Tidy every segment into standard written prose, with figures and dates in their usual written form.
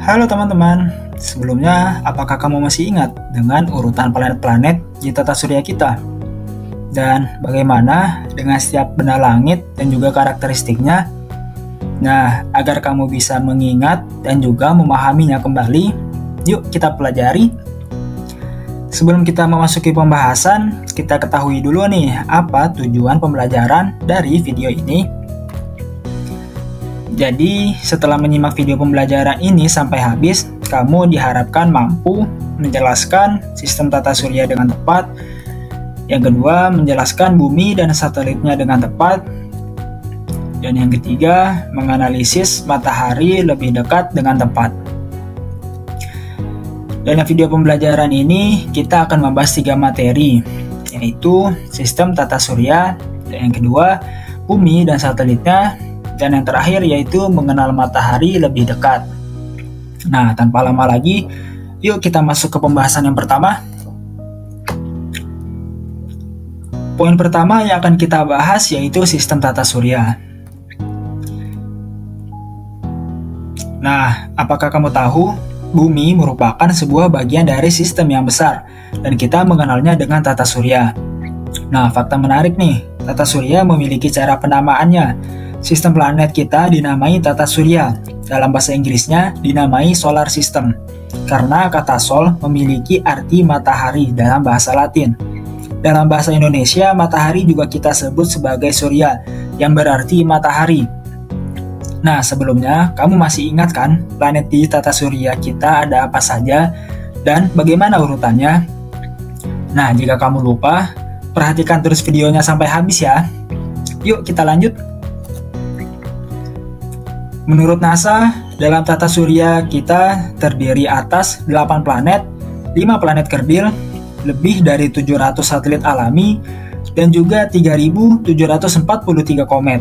Halo teman-teman, sebelumnya apakah kamu masih ingat dengan urutan planet-planet di tata surya kita? Dan bagaimana dengan setiap benda langit dan juga karakteristiknya? Nah, agar kamu bisa mengingat dan juga memahaminya kembali, yuk kita pelajari. Sebelum kita memasuki pembahasan, kita ketahui dulu nih apa tujuan pembelajaran dari video ini. Jadi, setelah menyimak video pembelajaran ini sampai habis, kamu diharapkan mampu menjelaskan sistem tata surya dengan tepat. Yang kedua, menjelaskan bumi dan satelitnya dengan tepat. Dan yang ketiga, menganalisis matahari lebih dekat dengan tepat. Dalam video pembelajaran ini, kita akan membahas 3 materi, yaitu sistem tata surya, dan yang kedua, bumi dan satelitnya, dan yang terakhir yaitu mengenal matahari lebih dekat. Nah, tanpa lama lagi, yuk kita masuk ke pembahasan yang pertama. Poin pertama yang akan kita bahas yaitu sistem tata surya. Nah, apakah kamu tahu bumi merupakan sebuah bagian dari sistem yang besar dan kita mengenalnya dengan tata surya. Nah, fakta menarik nih, tata surya memiliki cara penamaannya. Sistem planet kita dinamai tata surya. Dalam bahasa Inggrisnya dinamai solar system. Karena kata sol memiliki arti matahari dalam bahasa Latin. Dalam bahasa Indonesia, matahari juga kita sebut sebagai surya, yang berarti matahari. Nah, sebelumnya kamu masih ingat kan planet di tata surya kita ada apa saja dan bagaimana urutannya? Nah, jika kamu lupa, perhatikan terus videonya sampai habis ya. Yuk kita lanjut. Menurut NASA, dalam tata surya kita terdiri atas 8 planet, 5 planet kerdil, lebih dari 700 satelit alami, dan juga 3.743 komet.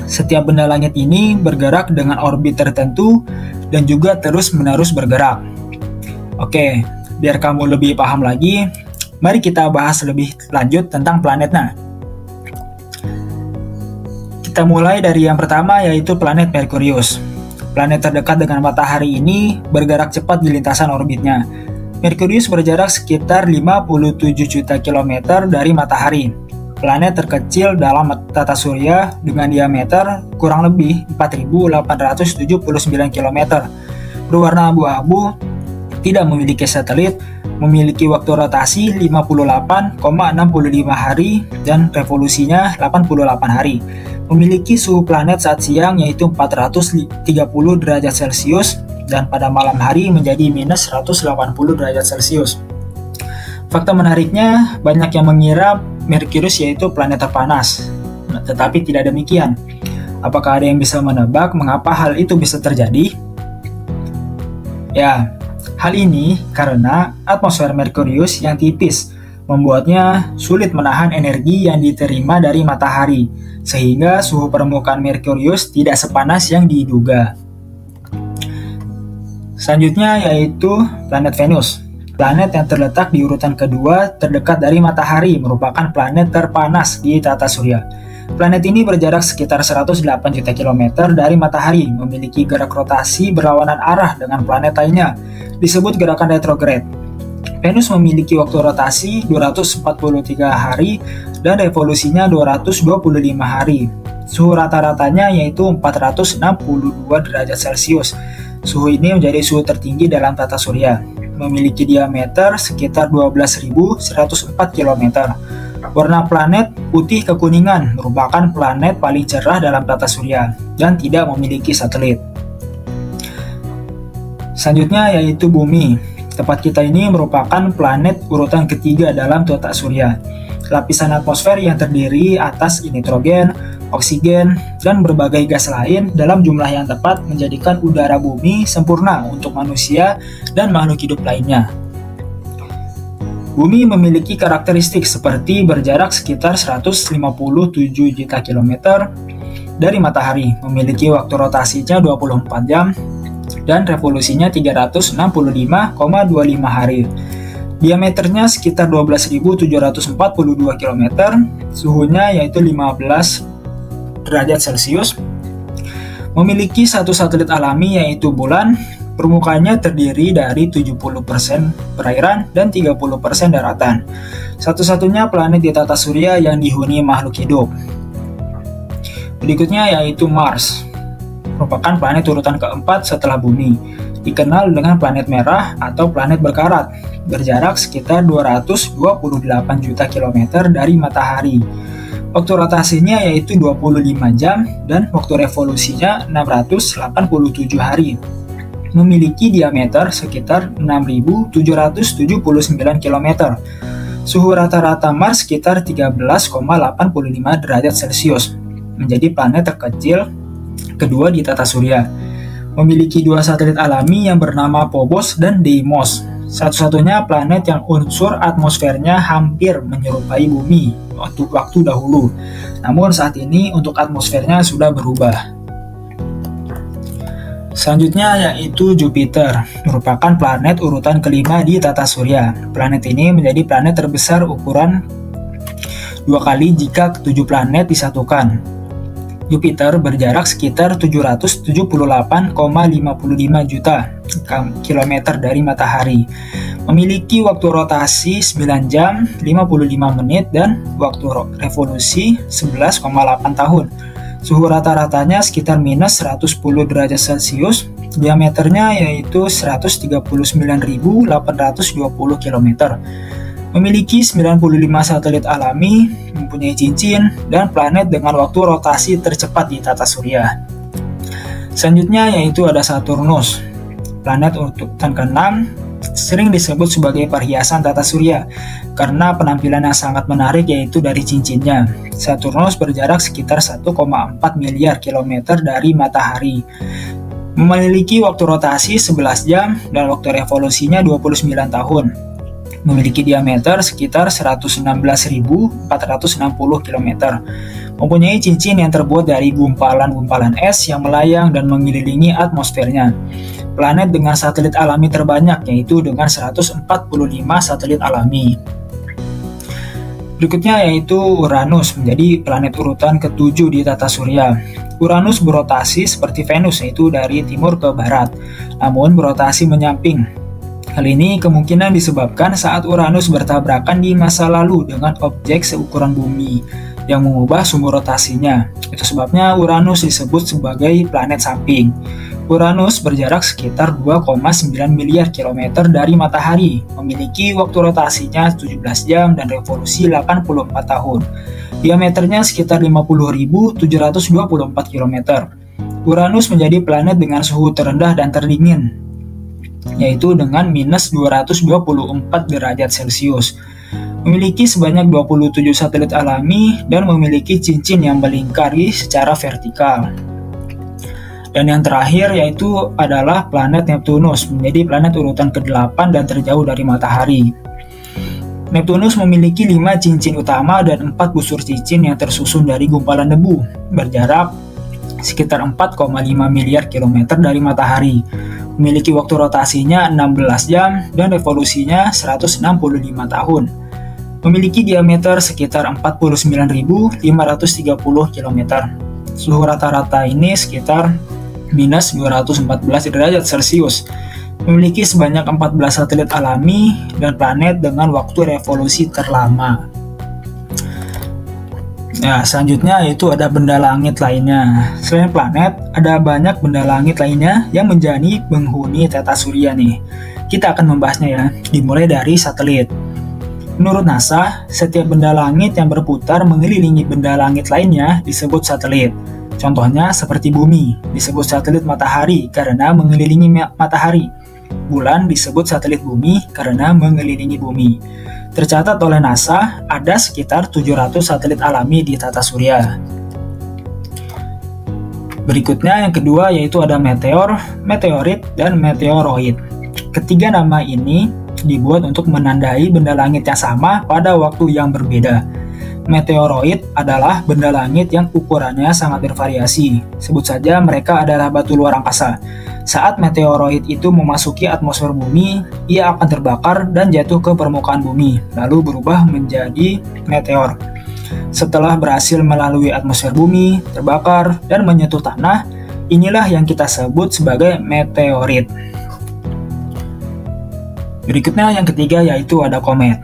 Setiap benda langit ini bergerak dengan orbit tertentu dan juga terus-menerus bergerak. Oke, biar kamu lebih paham lagi, mari kita bahas lebih lanjut tentang planetnya. Kita mulai dari yang pertama yaitu planet Merkurius. Planet terdekat dengan matahari ini bergerak cepat di lintasan orbitnya. Merkurius berjarak sekitar 57 juta kilometer dari matahari. Planet terkecil dalam tata surya dengan diameter kurang lebih 4.879 km. Berwarna abu-abu, tidak memiliki satelit, memiliki waktu rotasi 58,65 hari dan revolusinya 88 hari. Memiliki suhu planet saat siang yaitu 430 derajat Celcius dan pada malam hari menjadi minus 180 derajat Celcius. Fakta menariknya, banyak yang mengira Merkurius yaitu planet terpanas, tetapi tidak demikian. Apakah ada yang bisa menebak mengapa hal itu bisa terjadi? Ya, hal ini karena atmosfer Merkurius yang tipis membuatnya sulit menahan energi yang diterima dari matahari, sehingga suhu permukaan Merkurius tidak sepanas yang diduga. Selanjutnya yaitu planet Venus. Planet yang terletak di urutan kedua terdekat dari matahari merupakan planet terpanas di tata surya. Planet ini berjarak sekitar 108 juta kilometer dari matahari, memiliki gerak rotasi berlawanan arah dengan planet lainnya, disebut gerakan retrograde. Venus memiliki waktu rotasi 243 hari dan revolusinya 225 hari. Suhu rata-ratanya yaitu 462 derajat Celcius. Suhu ini menjadi suhu tertinggi dalam tata surya. Memiliki diameter sekitar 12.104 km. Warna planet putih kekuningan, merupakan planet paling cerah dalam tata surya dan tidak memiliki satelit. Selanjutnya yaitu bumi. Tempat kita ini merupakan planet urutan ketiga dalam tata surya. Lapisan atmosfer yang terdiri atas nitrogen, oksigen, dan berbagai gas lain dalam jumlah yang tepat menjadikan udara bumi sempurna untuk manusia dan makhluk hidup lainnya. Bumi memiliki karakteristik seperti berjarak sekitar 157 juta kilometer dari matahari, memiliki waktu rotasinya 24 jam, dan revolusinya 365,25 hari. Diameternya sekitar 12.742 km, suhunya yaitu 15 derajat Celcius. Memiliki satu satelit alami yaitu bulan, Permukaannya terdiri dari 70% perairan dan 30% daratan. Satu-satunya planet di tata surya yang dihuni makhluk hidup. Berikutnya yaitu Mars. Merupakan planet urutan keempat setelah Bumi. Dikenal dengan planet merah atau planet berkarat, berjarak sekitar 228 juta kilometer dari matahari. Waktu rotasinya yaitu 25 jam dan waktu revolusinya 687 hari. Memiliki diameter sekitar 6.779 km. Suhu rata-rata Mars sekitar 13,85 derajat Celcius. Menjadi planet terkecil kedua di tata surya. Memiliki dua satelit alami yang bernama Phobos dan Deimos. Satu-satunya planet yang unsur atmosfernya hampir menyerupai Bumi waktu dahulu. Namun saat ini untuk atmosfernya sudah berubah. Selanjutnya yaitu Jupiter, merupakan planet urutan kelima di tata surya. Planet ini menjadi planet terbesar ukuran 2 kali jika ketujuh planet disatukan. Jupiter berjarak sekitar 778,55 juta kilometer dari matahari. Memiliki waktu rotasi 9 jam 55 menit dan waktu revolusi 11,8 tahun. Suhu rata-ratanya sekitar minus 110 derajat Celcius, diameternya yaitu 139.820 km. Memiliki 95 satelit alami, mempunyai cincin, dan planet dengan waktu rotasi tercepat di tata surya. Selanjutnya yaitu ada Saturnus. Planet urutan ke-6 sering disebut sebagai perhiasan tata surya karena penampilan yang sangat menarik yaitu dari cincinnya. Saturnus berjarak sekitar 1,4 miliar kilometer dari matahari. Memiliki waktu rotasi 11 jam dan waktu revolusinya 29 tahun. Memiliki diameter sekitar 116.460 km. Mempunyai cincin yang terbuat dari gumpalan-gumpalan es yang melayang dan mengelilingi atmosfernya. Planet dengan satelit alami terbanyak yaitu dengan 145 satelit alami. Berikutnya yaitu Uranus, menjadi planet urutan ke-7 di tata surya. Uranus berotasi seperti Venus, yaitu dari timur ke barat, namun berotasi menyamping. Hal ini kemungkinan disebabkan saat Uranus bertabrakan di masa lalu dengan objek seukuran bumi yang mengubah sumber rotasinya. Itu sebabnya Uranus disebut sebagai planet samping. Uranus berjarak sekitar 2,9 miliar kilometer dari matahari, memiliki waktu rotasinya 17 jam dan revolusi 84 tahun. Diameternya sekitar 50.724 km. Uranus menjadi planet dengan suhu terendah dan terdingin, yaitu dengan minus 224 derajat Celcius. Memiliki sebanyak 27 satelit alami dan memiliki cincin yang melingkari secara vertikal. Dan yang terakhir yaitu adalah planet Neptunus, menjadi planet urutan ke-8 dan terjauh dari matahari. Neptunus memiliki 5 cincin utama dan 4 busur cincin yang tersusun dari gumpalan debu, berjarak sekitar 4,5 miliar kilometer dari matahari. Memiliki waktu rotasinya 16 jam dan revolusinya 165 tahun. Memiliki diameter sekitar 49.530 km. Suhu rata-rata ini sekitar minus 214 derajat Celcius. Memiliki sebanyak 14 satelit alami dan planet dengan waktu revolusi terlama. Nah, selanjutnya yaitu ada benda langit lainnya. Selain planet, ada banyak benda langit lainnya yang menjadi penghuni tata surya nih. Kita akan membahasnya ya, dimulai dari satelit. Menurut NASA, setiap benda langit yang berputar mengelilingi benda langit lainnya disebut satelit. Contohnya seperti bumi, disebut satelit matahari karena mengelilingi matahari. Bulan disebut satelit bumi karena mengelilingi bumi. Tercatat oleh NASA, ada sekitar 700 satelit alami di tata surya. Berikutnya yang kedua yaitu ada meteor, meteorit, dan meteoroid. Ketiga nama ini dibuat untuk menandai benda langit yang sama pada waktu yang berbeda. Meteoroid adalah benda langit yang ukurannya sangat bervariasi. Sebut saja mereka adalah batu luar angkasa. Saat meteoroid itu memasuki atmosfer bumi, ia akan terbakar dan jatuh ke permukaan bumi, lalu berubah menjadi meteor. Setelah berhasil melalui atmosfer bumi, terbakar, dan menyentuh tanah, inilah yang kita sebut sebagai meteorit. Berikutnya yang ketiga yaitu ada komet.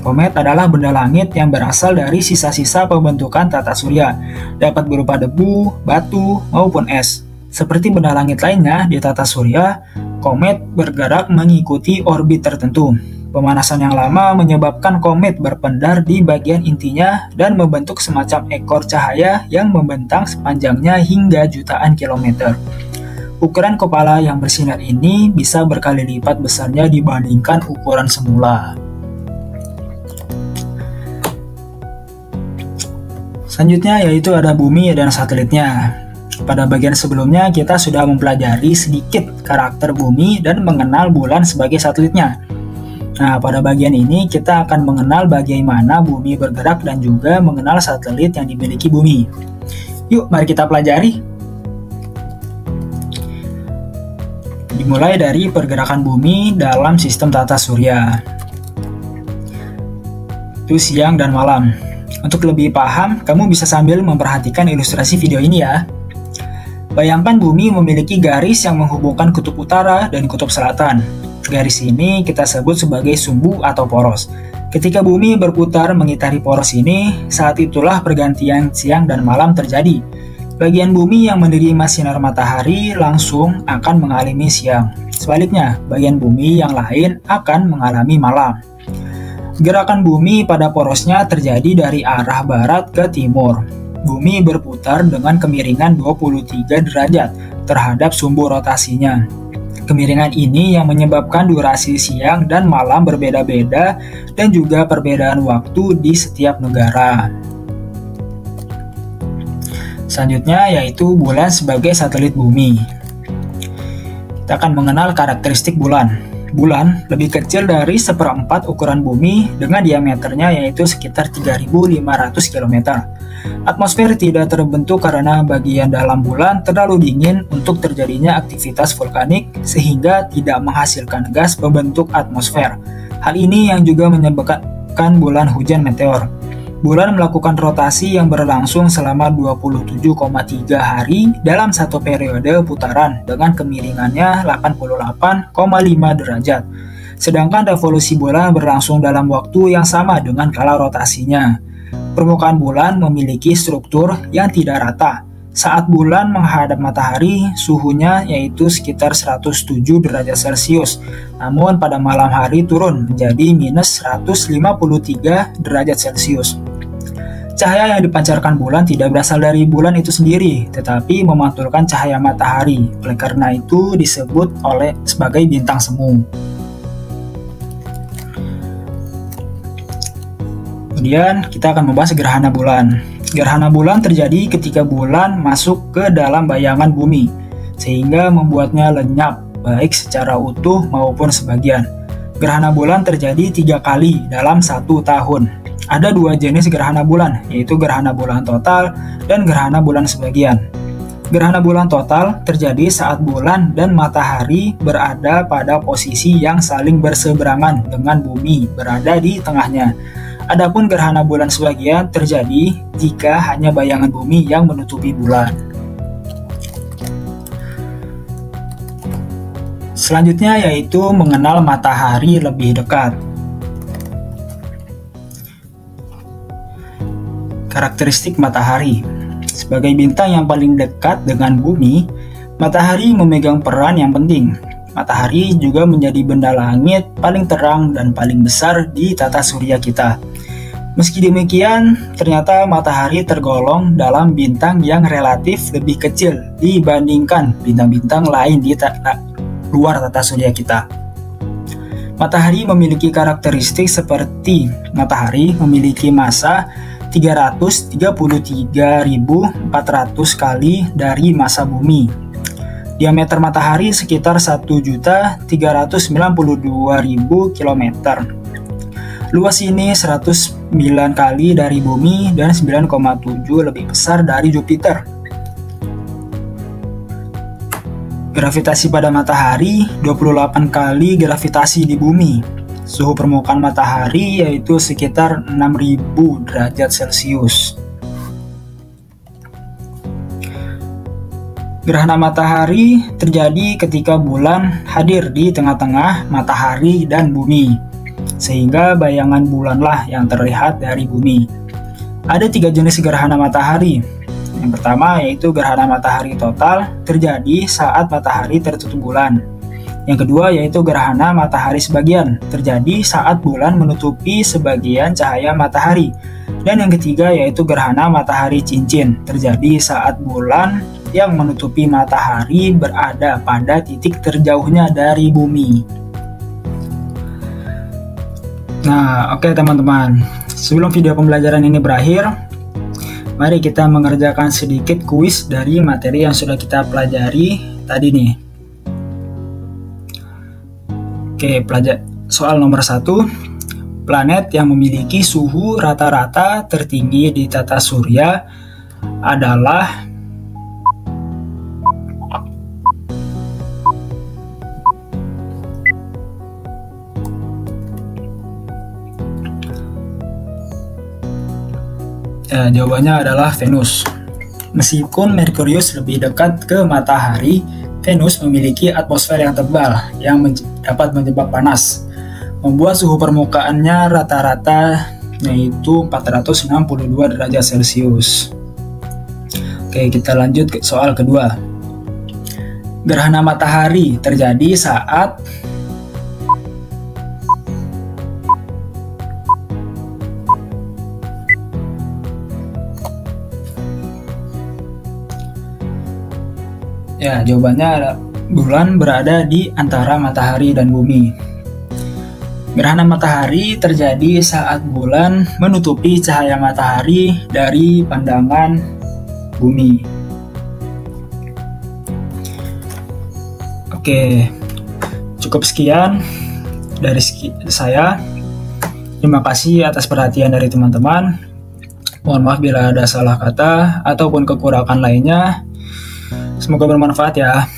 Komet adalah benda langit yang berasal dari sisa-sisa pembentukan tata surya, dapat berupa debu, batu, maupun es. Seperti benda langit lainnya di tata surya, komet bergerak mengikuti orbit tertentu. Pemanasan yang lama menyebabkan komet berpendar di bagian intinya dan membentuk semacam ekor cahaya yang membentang sepanjangnya hingga jutaan kilometer. Ukuran kepala yang bersinar ini bisa berkali lipat besarnya dibandingkan ukuran semula. Selanjutnya yaitu ada bumi dan satelitnya. Pada bagian sebelumnya kita sudah mempelajari sedikit karakter bumi dan mengenal bulan sebagai satelitnya. Nah, pada bagian ini kita akan mengenal bagaimana bumi bergerak dan juga mengenal satelit yang dimiliki bumi. Yuk, mari kita pelajari. Dimulai dari pergerakan bumi dalam sistem tata surya. Itu siang dan malam. Untuk lebih paham, kamu bisa sambil memperhatikan ilustrasi video ini ya. Bayangkan bumi memiliki garis yang menghubungkan kutub utara dan kutub selatan. Garis ini kita sebut sebagai sumbu atau poros. Ketika bumi berputar mengitari poros ini, saat itulah pergantian siang dan malam terjadi. Bagian bumi yang menerima sinar matahari langsung akan mengalami siang. Sebaliknya, bagian bumi yang lain akan mengalami malam. Gerakan bumi pada porosnya terjadi dari arah barat ke timur. Bumi berputar dengan kemiringan 23 derajat terhadap sumbu rotasinya. Kemiringan ini yang menyebabkan durasi siang dan malam berbeda-beda dan juga perbedaan waktu di setiap negara. Selanjutnya yaitu bulan sebagai satelit bumi. Kita akan mengenal karakteristik bulan. Bulan lebih kecil dari seperempat ukuran bumi dengan diameternya yaitu sekitar 3.500 km. Atmosfer tidak terbentuk karena bagian dalam bulan terlalu dingin untuk terjadinya aktivitas vulkanik sehingga tidak menghasilkan gas pembentuk atmosfer. Hal ini yang juga menyebabkan bulan hujan meteor. Bulan melakukan rotasi yang berlangsung selama 27,3 hari dalam satu periode putaran dengan kemiringannya 88,5 derajat. Sedangkan revolusi bulan berlangsung dalam waktu yang sama dengan kala rotasinya. Permukaan bulan memiliki struktur yang tidak rata. Saat bulan menghadap matahari, suhunya yaitu sekitar 107 derajat Celcius. Namun pada malam hari turun menjadi minus 153 derajat Celcius. Cahaya yang dipancarkan bulan tidak berasal dari bulan itu sendiri, tetapi memantulkan cahaya matahari. Oleh karena itu disebut sebagai bintang semu. Kemudian kita akan membahas gerhana bulan. Gerhana bulan terjadi ketika bulan masuk ke dalam bayangan bumi, sehingga membuatnya lenyap, baik secara utuh maupun sebagian. Gerhana bulan terjadi 3 kali dalam 1 tahun. Ada 2 jenis gerhana bulan, yaitu gerhana bulan total dan gerhana bulan sebagian. Gerhana bulan total terjadi saat bulan dan matahari berada pada posisi yang saling berseberangan dengan bumi berada di tengahnya. Adapun gerhana bulan sebagian terjadi jika hanya bayangan bumi yang menutupi bulan. Selanjutnya yaitu mengenal matahari lebih dekat. Karakteristik matahari. Sebagai bintang yang paling dekat dengan bumi, matahari memegang peran yang penting. Matahari juga menjadi benda langit paling terang dan paling besar di tata surya kita. Meski demikian, ternyata matahari tergolong dalam bintang yang relatif lebih kecil dibandingkan bintang-bintang lain di luar tata surya kita. Matahari memiliki karakteristik seperti matahari memiliki massa 333.400 kali dari massa bumi. Diameter matahari sekitar 1.392.000 km. Luas ini 109 kali dari bumi dan 9,7 lebih besar dari Jupiter. Gravitasi pada matahari 28 kali gravitasi di bumi. Suhu permukaan matahari yaitu sekitar 6.000 derajat Celcius. Gerhana matahari terjadi ketika bulan hadir di tengah-tengah matahari dan bumi, sehingga bayangan bulanlah yang terlihat dari bumi. Ada 3 jenis gerhana matahari. Yang pertama yaitu gerhana matahari total, terjadi saat matahari tertutup bulan. Yang kedua yaitu gerhana matahari sebagian, terjadi saat bulan menutupi sebagian cahaya matahari. Dan yang ketiga yaitu gerhana matahari cincin, terjadi saat bulan yang menutupi matahari berada pada titik terjauhnya dari bumi. Nah, oke teman-teman. Sebelum video pembelajaran ini berakhir, mari kita mengerjakan sedikit kuis dari materi yang sudah kita pelajari tadi nih. Oke, soal nomor 1. Planet yang memiliki suhu rata-rata tertinggi di tata surya adalah jawabannya adalah Venus. Meskipun Merkurius lebih dekat ke matahari, Venus memiliki atmosfer yang tebal yang dapat menjebak panas, membuat suhu permukaannya rata-rata yaitu 462 derajat Celcius. Oke, kita lanjut ke soal kedua. Gerhana matahari terjadi saat jawabannya bulan berada di antara matahari dan bumi. Gerhana matahari terjadi saat bulan menutupi cahaya matahari dari pandangan bumi. Oke, cukup sekian dari saya. Terima kasih atas perhatian dari teman-teman. Mohon maaf bila ada salah kata ataupun kekurangan lainnya. Semoga bermanfaat ya.